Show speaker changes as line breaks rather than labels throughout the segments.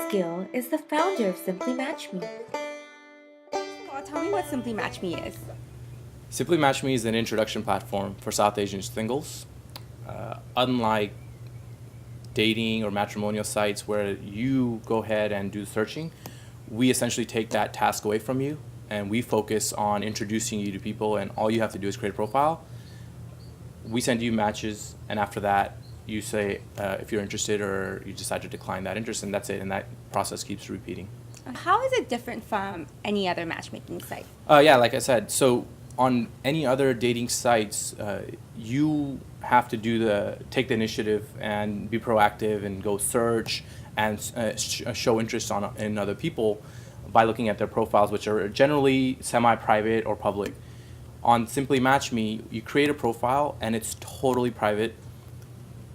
Gill is the founder of SimplyMatchMe.
Well, tell me what SimplyMatchMe is.
SimplyMatchMe is an introduction platform for South Asian singles. Unlike dating or matrimonial sites where you go ahead and do searching, we essentially take that task away from you and we focus on introducing you to people, and all you have to do is create a profile. We send you matches, and after that you say if you're interested or you decide to decline that interest, and that's it, and that process keeps repeating.
How is it different from any other matchmaking site?
Yeah, like I said, so on any other dating sites, you have to take the initiative and be proactive and go search and show interest in other people by looking at their profiles, which are generally semi-private or public. On SimplyMatchMe, you create a profile and it's totally private.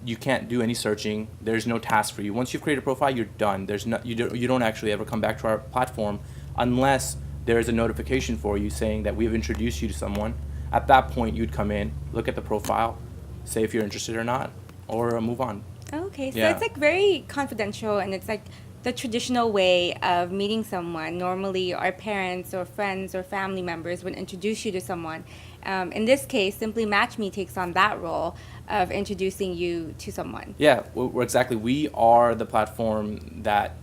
You can't do any searching. There's no task for you. Once you've created a profile, you're done. You don't actually ever come back to our platform unless there is a notification for you saying that we have introduced you to someone. At that point, you'd come in, look at the profile, say if you're interested or not, or move on.
Okay, so
Yeah.
it's like very confidential, and it's like the traditional way of meeting someone. Normally, our parents or friends or family members would introduce you to someone. In this case, SimplyMatchMe takes on that role of introducing you to someone.
Yeah, exactly. We are the platform that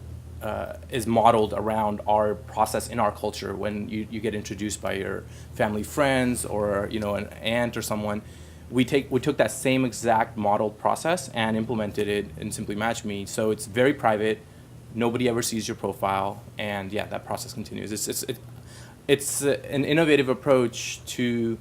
is modeled around our process in our culture. When you get introduced by your family friends or an aunt or someone, we took that same exact modeled process and implemented it in SimplyMatchMe. So it's very private. Nobody ever sees your profile, and yeah, that process continues. It's an innovative approach to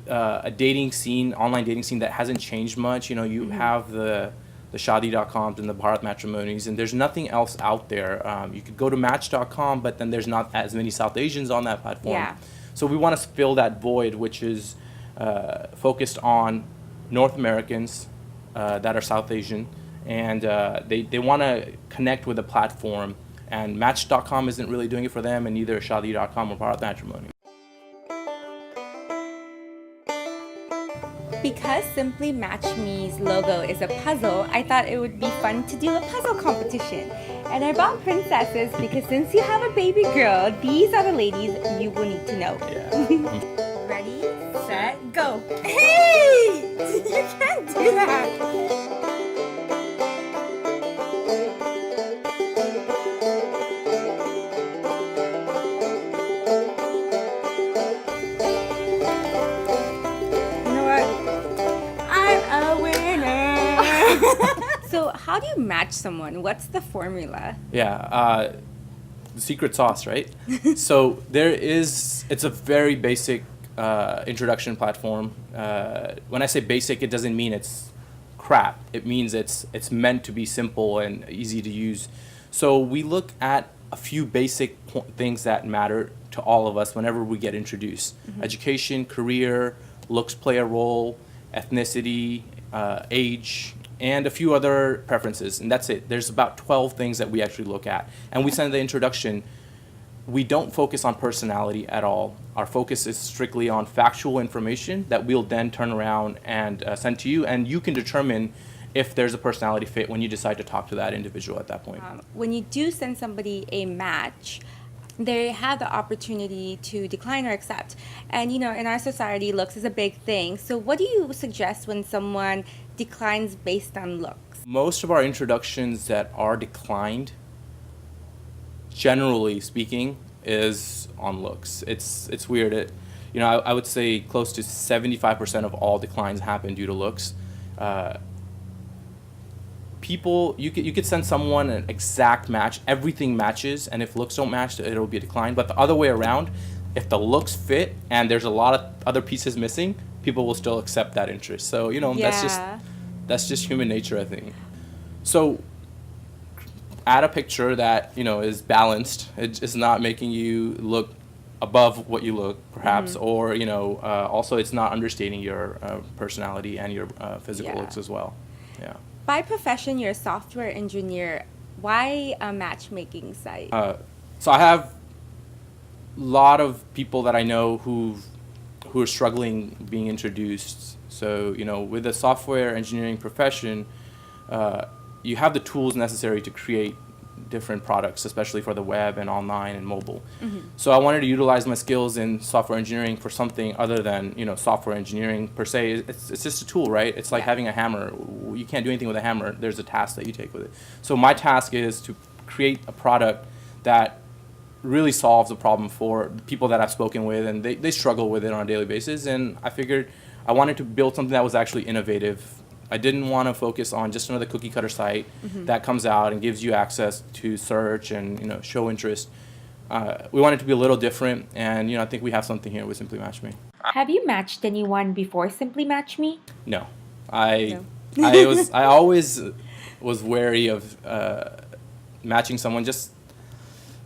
a dating scene, online dating scene that hasn't changed much. You have the Shadi.coms and the Bharat matrimonies, and there's nothing else out there. You could go to Match.com, but then there's not as many South Asians on that platform.
Yeah.
So we want to fill that void, which is focused on North Americans that are South Asian, and they want to connect with a platform, and Match.com isn't really doing it for them, and neither Shadi.com or Bharat matrimony.
Because SimplyMatchMe's logo is a puzzle, I thought it would be fun to do a puzzle competition. And I brought princesses because since you have a baby girl, these are the ladies you will need to know.
Yeah.
Ready, set, go. Hey! You can't do that. So how do you match someone? What's the formula?
Yeah, the secret sauce, right? So it's a very basic introduction platform. When I say basic, it doesn't mean it's crap. It means it's meant to be simple and easy to use. So we look at a few basic things that matter to all of us whenever we get introduced. Education, career, looks play a role, ethnicity, age, and a few other preferences, and that's it. There's about 12 things that we actually look at. And we send the introduction. We don't focus on personality at all. Our focus is strictly on factual information that we'll then turn around and send to you, and you can determine if there's a personality fit when you decide to talk to that individual at that point.
When you do send somebody a match, they have the opportunity to decline or accept. And in our society, looks is a big thing. So what do you suggest when someone declines based on looks?
Most of our introductions that are declined, generally speaking, is on looks. It's weird. I would say close to 75% of all declines happen due to looks. People, you could send someone an exact match, everything matches, and if looks don't match, it'll be a decline. But the other way around, if the looks fit and there's a lot of other pieces missing, people will still accept that interest. So that's just human nature, I think. So add a picture that is balanced. It's not making you look above what you look, perhaps, or also it's not understating your personality and your physical looks as well. Yeah.
By profession, you're a software engineer. Why a matchmaking site?
So I have a lot of people that I know who are struggling being introduced. So with the software engineering profession, you have the tools necessary to create different products, especially for the web and online and mobile. So I wanted to utilize my skills in software engineering for something other than, you know, software engineering per se. It's just a tool, right? It's like having a hammer. You can't do anything with a hammer. There's a task that you take with it. So my task is to create a product that really solves a problem for the people that I've spoken with, and they struggle with it on a daily basis. And I figured I wanted to build something that was actually innovative. I didn't want to focus on just another cookie cutter site that comes out and gives you access to search and, you know, show interest. We wanted to be a little different, and, you know, I think we have something here with SimplyMatchMe.
Have you matched anyone before SimplyMatchMe?
No, I always was wary of matching someone. Just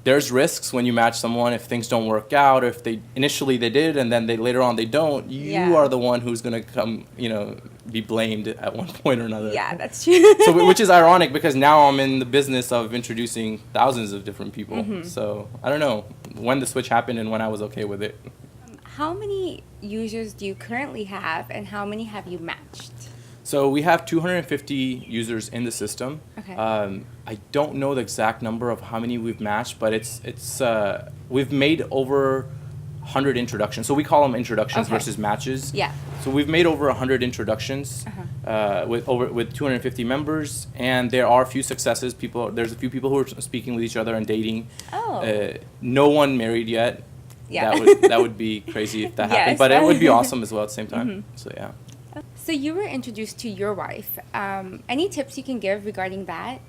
there's risks when you match someone if things don't work out, or if they initially they did and then they later on they don't. You are the one who's gonna come, you know, be blamed at one point or another.
Yeah, that's true.
So, which is ironic because now I'm in the business of introducing thousands of different people. So I don't know when the switch happened and when I was okay with it.
How many users do you currently have, and how many have you matched?
So we have 250 users in the system.
Okay.
I don't know the exact number of how many we've matched, but we've made over 100 introductions. So we call them introductions versus matches.
Yeah.
So we've made over 100 introductions with 250 members, and there are a few successes. There's a few people who are speaking with each other and dating.
Oh.
No one married yet.
Yeah.
That would be crazy if that happened, but it would be awesome as well at the same time. So yeah.
So you were introduced to your wife. Any tips you can give regarding that?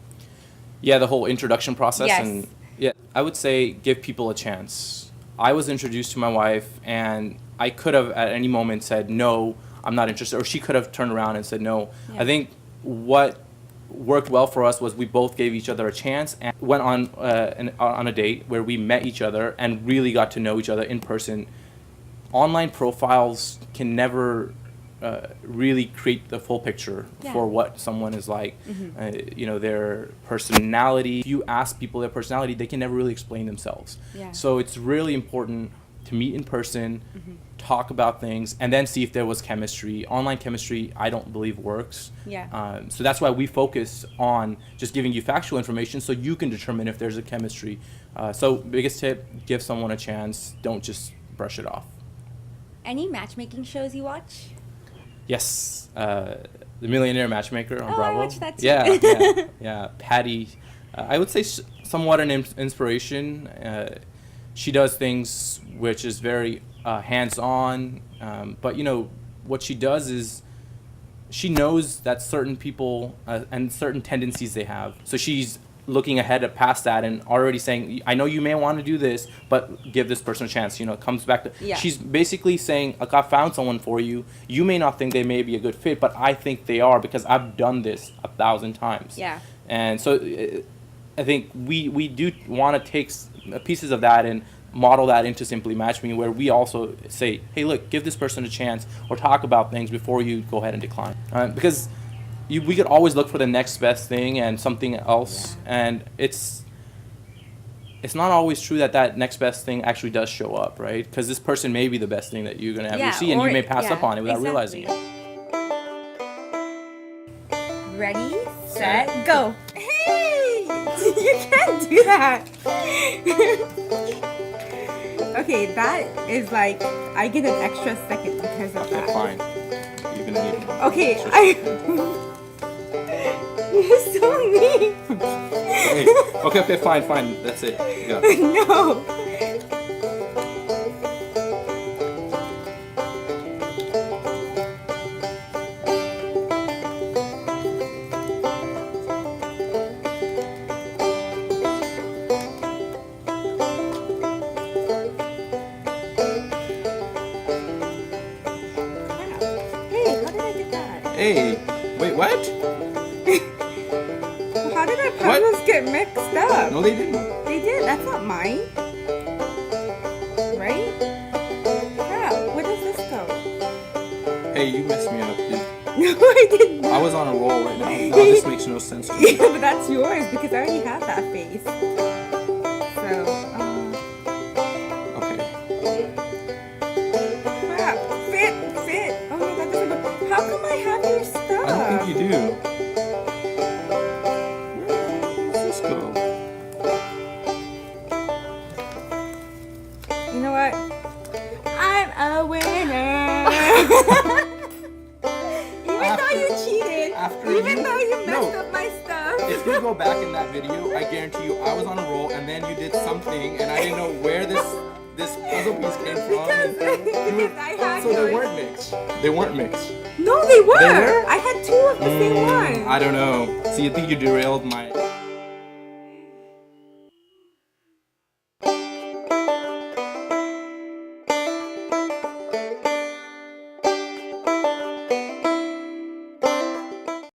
Yeah, the whole introduction process.
Yes.
And yeah, I would say give people a chance. I was introduced to my wife, and I could have at any moment said, no, I'm not interested, or she could have turned around and said no.
Yeah.
I think what worked well for us was we both gave each other a chance and went on a date where we met each other and really got to know each other in person. Online profiles can never really create the full picture for what someone is like. You know, their personality. If you ask people their personality, they can never really explain themselves.
Yeah.
So it's really important to meet in person, talk about things, and then see if there was chemistry. Online chemistry, I don't believe works.
Yeah.
So that's why we focus on just giving you factual information so you can determine if there's a chemistry. So biggest tip, give someone a chance. Don't just brush it off.
Any matchmaking shows you watch?
Yes, The Millionaire Matchmaker on
Oh,
Bravo.
I watched that too.
Yeah. Patty, I would say somewhat an inspiration. She does things which is very hands-on, but you know what she does is she knows that certain people and certain tendencies they have. So she's looking ahead past that and already saying, I know you may want to do this, but give this person a chance. You know, it comes back to, she's basically saying, like, I found someone for you. You may not think they may be a good fit, but I think they are because I've done this 1,000 times.
Yeah.
And so I think we do want to take pieces of that and model that into SimplyMatchMe, where we also say, hey, look, give this person a chance or talk about things before you go ahead and decline. Because we could always look for the next best thing and something else, and it's not always true that next best thing actually does show up, right? Because this person may be the best thing that you're going to ever see, and you may pass up on it without realizing it.
Ready, set, go. Hey! You can't do that. Okay, that is like, I get an extra second because of that.
Okay, fine. You're going to need one.
Okay, you're so mean.
Hey, okay, fine. That's it. Go.
No. Hey, how did I get that?
Hey, wait, what?
How did our puzzles get mixed up?
No, they didn't.
They did. That's not mine. Right? Crap. Where does this go?
Hey, you messed me up, dude.
No, I did not.
I was on a roll right now. Now this makes no sense to me.
Yeah, but that's yours because I already have that face. So,
Okay.
crap. Fit. Oh no, that doesn't go. How come I have your stuff?
I don't think you do. Where does this go?
Even though you messed up my stuff.
If you go back in that video, I guarantee you I was on a roll and then you did something and I didn't know where this puzzle piece came from.
Because I had
So they
yours.
weren't mixed. They weren't mixed.
No, they were.
They were?
I had two of the same one.
I don't know. See, I think you derailed my